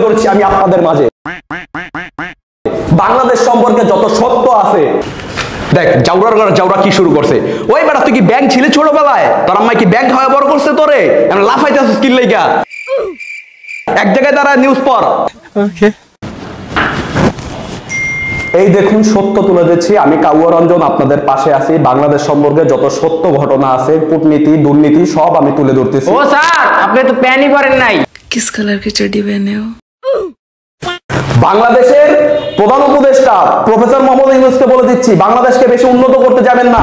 ধরছি আমি আপনাদের মাঝে বাংলাদেশ সম্পর্কে যত সত্য আছে। দেখ জাউরা কি শুরু করছে, ওই বেটা তুই কি ব্যাংক ছিলে ছোটবেলায়, তোর আম্মা কি ব্যাংক খাওয়া বড় করছে তোরে, এখন লাফাইতেছিস স্কিল লাইগা, এক জায়গায় দাঁড়ায় নিউজ পড়। ওকে, এই দেখুন সত্য তুলে দিচ্ছি আমি, কাউয়া রঞ্জন আপনাদের পাশে আছি। বাংলাদেশ সম্পর্কে যত সত্য ঘটনা আছে, কূটনীতি দুর্নীতি সব আমি তুলে ধরতেছি। ও স্যার, আপনি তো প্যানই পরেন নাই। किस कलर की चड्डी पहने हो? বাংলাদেশের প্রধান উপদেষ্টা প্রফেসর মোহাম্মদ ইউনূসকে বলে দিচ্ছি, বাংলাদেশকে বেশি উন্নত করতে যাবেন না।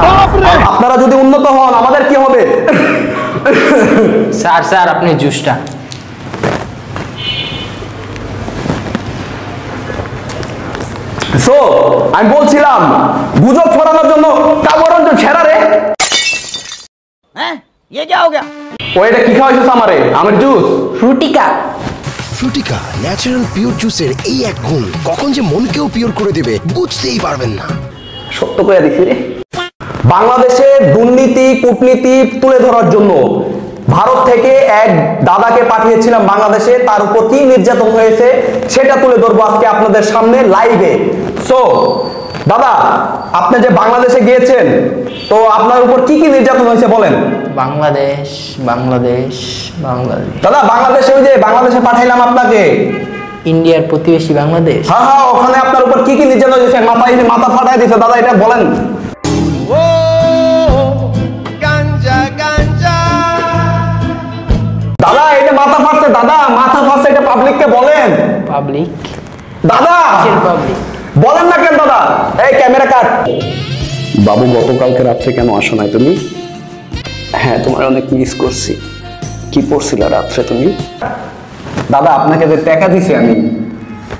আপনারা যদি উন্নত হন আমাদের কি হবে? স্যার আপনি জুসটা। সো আমি বলছিলাম গুজব ছড়ানোর জন্য কাউয়া রঞ্জন ছেড়া রে। হ্যাঁ, ये क्या हो गया? ওইটা কি খাওয়াইছিস আমারে? আমার juice Frutika. Frutika natural pure জুসের এই এক গুণ কখন যে মনকেও পিওর করে দেবে বুঝতেই পারবেন না। সত্য করে দিছি রে। বাংলাদেশের দুর্নীতি কূটনীতি তুলে ধরার জন্য ভারত থেকে এক দাদাকে পাঠিয়েছিলাম বাংলাদেশে, তার উপর কি নির্যাতন হয়েছে সেটা তুলে ধরবো আজকে আপনাদের সামনে লাইভে। সো দাদা, আপনি যে বাংলাদেশে গিয়েছেন, তো আপনার উপর কি কি নির্যাতন হয়েছে বলেন। বাংলাদেশ দাদা বাংলাদেশে, ওই যে বাংলাদেশে পাঠাইলাম আপনাকে, ইন্ডিয়ার প্রতিবেশী বাংলাদেশ। হ্যাঁ, ওখানে আপনার উপর কি কি নির্যাতন হয়েছে, মাথা ফাটাই দিয়েছে দাদা, এটা বলেন। দাদা এটা মাথা ফাটছে, দাদা মাথা ফাটছে, এটা পাবলিককে বলেন। পাবলিক? দাদা পাবলিক বলেন না কেন দাদা? এই ক্যামেরা কাট। বাবু গতকালকে রাত্রে কেন আসো নাই তুমি? হ্যাঁ তোমার অনেক মিস করছি। কি পড়ছিলে রাত্রে তুমি? দাদা আপনাকে যে টাকা দিছি আমি,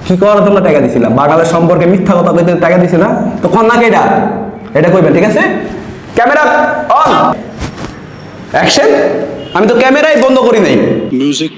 কি করার জন্য টাকা দিছিলাম? বাংলাদেশ সম্পর্কে মিথ্যা কথা কইতে টাকা দিছি না? তো কোন নাকি এটা কইবেন, ঠিক আছে? Camera on, action. আমি তো ক্যামেরাই বন্ধ করি নাই। Music